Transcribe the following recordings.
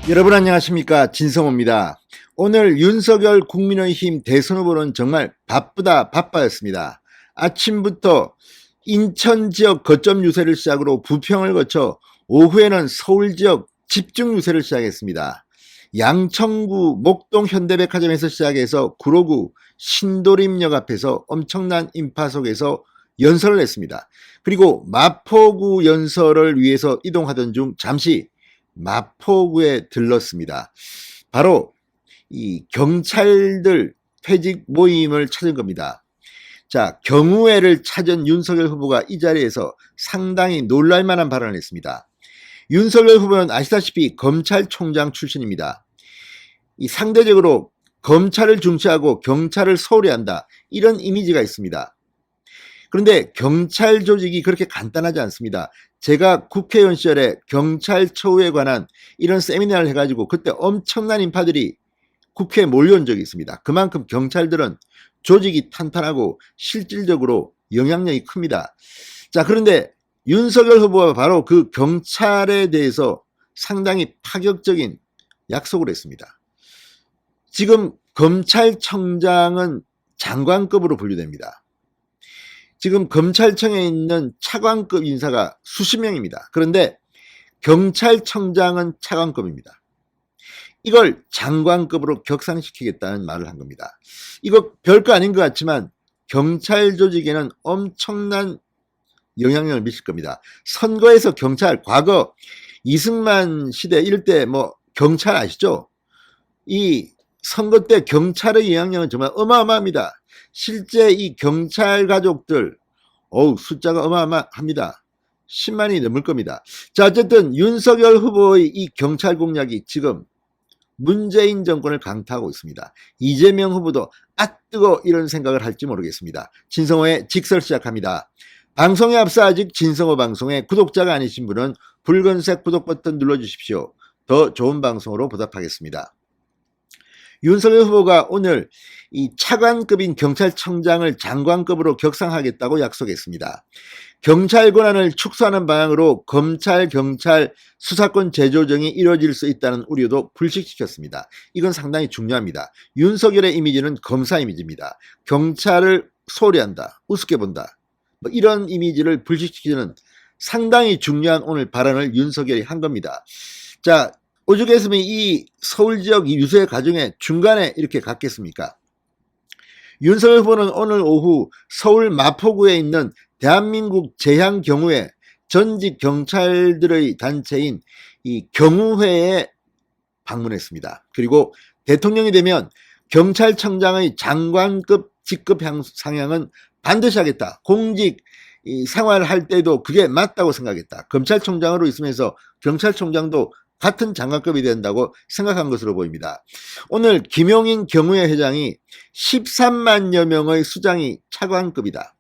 여러분 안녕하십니까, 진성호입니다. 오늘 윤석열 국민의힘 대선 후보는 정말 바쁘다 바빠였습니다. 아침부터 인천 지역 거점 유세를 시작으로 부평을 거쳐 오후에는 서울 지역 집중 유세를 시작했습니다. 양천구 목동 현대백화점에서 시작해서 구로구 신도림역 앞에서 엄청난 인파 속에서 연설을 했습니다. 그리고 마포구 연설을 위해서 이동하던 중 잠시 마포구에 들렀습니다. 바로 이 경찰들 퇴직 모임을 찾은 겁니다. 자, 경우회를 찾은 윤석열 후보가 이 자리에서 상당히 놀랄만한 발언을 했습니다. 윤석열 후보는 아시다시피 검찰총장 출신입니다. 이 상대적으로 검찰을 중시하고 경찰을 소홀히 한다, 이런 이미지가 있습니다. 그런데 경찰 조직이 그렇게 간단하지 않습니다. 제가 국회의원 시절에 경찰 처우에 관한 이런 세미나를 해가지고 그때 엄청난 인파들이 국회에 몰려온 적이 있습니다. 그만큼 경찰들은 조직이 탄탄하고 실질적으로 영향력이 큽니다. 자, 그런데 윤석열 후보가 바로 그 경찰에 대해서 상당히 파격적인 약속을 했습니다. 지금 검찰청장은 장관급으로 분류됩니다. 지금 검찰청에 있는 차관급 인사가 수십 명입니다. 그런데 경찰청장은 차관급입니다. 이걸 장관급으로 격상시키겠다는 말을 한 겁니다. 이거 별거 아닌 것 같지만 경찰 조직에는 엄청난 영향력을 미칠 겁니다. 선거에서 경찰, 과거 이승만 시대 이럴 때 뭐 경찰 아시죠? 이 선거 때 경찰의 영향력은 정말 어마어마합니다. 실제 이 경찰 가족들, 숫자가 어마어마합니다. 10만이 넘을 겁니다. 자, 어쨌든 윤석열 후보의 이 경찰 공약이 지금 문재인 정권을 강타하고 있습니다. 이재명 후보도 뜨거 이런 생각을 할지 모르겠습니다. 진성호의 직설 시작합니다. 방송에 앞서 아직 진성호 방송의 구독자가 아니신 분은 붉은색 구독 버튼 눌러주십시오. 더 좋은 방송으로 보답하겠습니다. 윤석열 후보가 오늘 이 차관급인 경찰청장을 장관급으로 격상하겠다고 약속했습니다. 경찰 권한을 축소하는 방향으로 검찰, 경찰 수사권 재조정이 이루어질 수 있다는 우려도 불식시켰습니다. 이건 상당히 중요합니다. 윤석열의 이미지는 검사 이미지입니다. 경찰을 소홀히 한다, 우습게 본다, 뭐 이런 이미지를 불식시키는 상당히 중요한 오늘 발언을 윤석열이 한 겁니다. 자, 오죽했으면 이 서울 지역 유세 과정에 중간에 이렇게 갔겠습니까? 윤석열 후보는 오늘 오후 서울 마포구에 있는 대한민국 재향경우회 전직 경찰들의 단체인 이 경우회에 방문했습니다. 그리고 대통령이 되면 경찰청장의 장관급 직급 상향은 반드시 하겠다. 공직 생활할 때도 그게 맞다고 생각했다. 검찰총장으로 있으면서 경찰총장도 같은 장관급이 된다고 생각한 것으로 보입니다. 오늘 김용인 경우회 회장이 13만여 명의 수장이 차관급이다.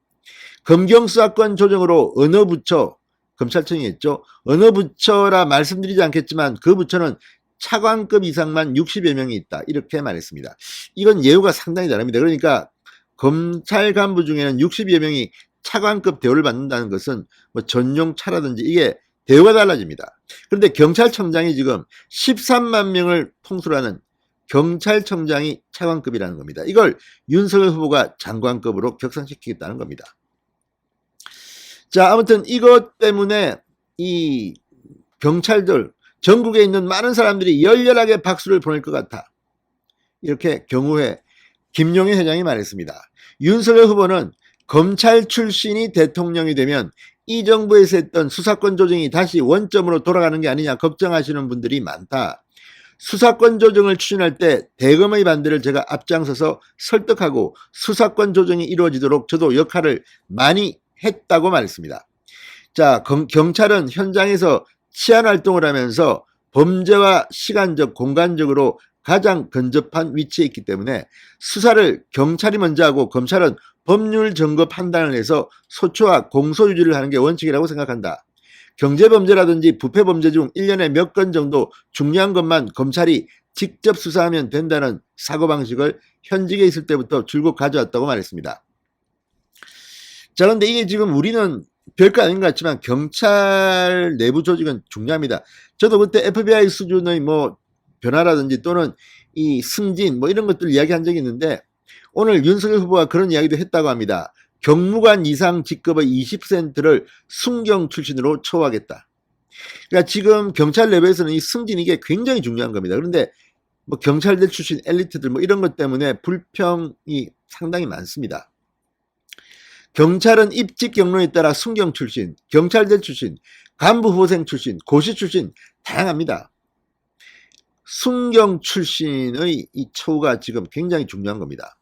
검경수사권 조정으로 어느 부처, 검찰청이 했죠. 어느 부처라 말씀드리지 않겠지만 그 부처는 차관급 이상만 60여 명이 있다, 이렇게 말했습니다. 이건 예우가 상당히 다릅니다. 그러니까 검찰 간부 중에는 60여 명이 차관급 대우를 받는다는 것은 뭐 전용차라든지 이게 대우가 달라집니다. 그런데 경찰청장이 지금 13만 명을 통수를 하는 경찰청장이 차관급이라는 겁니다. 이걸 윤석열 후보가 장관급으로 격상시키겠다는 겁니다. 자, 아무튼 이것 때문에 이 경찰들, 전국에 있는 많은 사람들이 열렬하게 박수를 보낼 것 같아, 이렇게 경우회 김용희 회장이 말했습니다. 윤석열 후보는 검찰 출신이 대통령이 되면 이 정부에서 했던 수사권 조정이 다시 원점으로 돌아가는 게 아니냐 걱정하시는 분들이 많다. 수사권 조정을 추진할 때 대검의 반대를 제가 앞장서서 설득하고 수사권 조정이 이루어지도록 저도 역할을 많이 했다고 말했습니다. 자, 경찰은 현장에서 치안 활동을 하면서 범죄와 시간적, 공간적으로 가장 근접한 위치에 있기 때문에 수사를 경찰이 먼저 하고 검찰은 법률 점거 판단을 해서 소추와 공소 유지를 하는 게 원칙이라고 생각한다. 경제범죄라든지 부패범죄 중 1년에 몇 건 정도 중요한 것만 검찰이 직접 수사하면 된다는 사고방식을 현직에 있을 때부터 줄곧 가져왔다고 말했습니다. 자, 그런데 이게 지금 우리는 별거 아닌 것 같지만 경찰 내부 조직은 중요합니다. 저도 그때 FBI 수준의 뭐 변화라든지 또는 이 승진 뭐 이런 것들 이야기한 적이 있는데 오늘 윤석열 후보가 그런 이야기도 했다고 합니다. 경무관 이상 직급의 20%를 순경 출신으로 처우하겠다. 그러니까 지금 경찰 내부에서는 이 승진 이게 굉장히 중요한 겁니다. 그런데 뭐 경찰대 출신 엘리트들 뭐 이런 것 때문에 불평이 상당히 많습니다. 경찰은 입직 경로에 따라 순경 출신, 경찰대 출신, 간부 후보생 출신, 고시 출신 다양합니다. 순경 출신의 이 처우가 지금 굉장히 중요한 겁니다.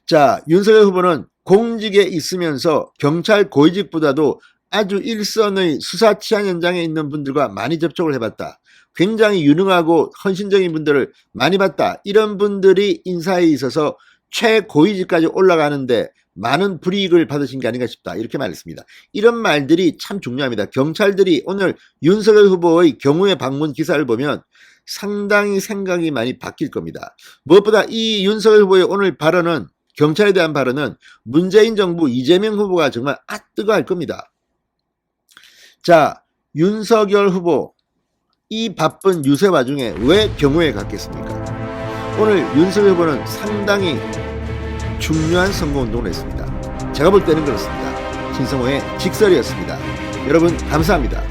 자, 윤석열 후보는 공직에 있으면서 경찰 고위직보다도 아주 일선의 수사 취한 현장에 있는 분들과 많이 접촉을 해봤다. 굉장히 유능하고 헌신적인 분들을 많이 봤다. 이런 분들이 인사에 있어서 최고위직까지 올라가는데 많은 불이익을 받으신 게 아닌가 싶다. 이렇게 말했습니다. 이런 말들이 참 중요합니다. 경찰들이 오늘 윤석열 후보의 경우의 방문 기사를 보면 상당히 생각이 많이 바뀔 겁니다. 무엇보다 이 윤석열 후보의 오늘 발언은 경찰에 대한 발언은 문재인 정부 이재명 후보가 정말 뜨거워할 겁니다. 자, 윤석열 후보 이 바쁜 유세 와중에 왜 경호에 갔겠습니까? 오늘 윤석열 후보는 상당히 중요한 선거운동을 했습니다. 제가 볼 때는 그렇습니다. 신성호의 직설이었습니다. 여러분 감사합니다.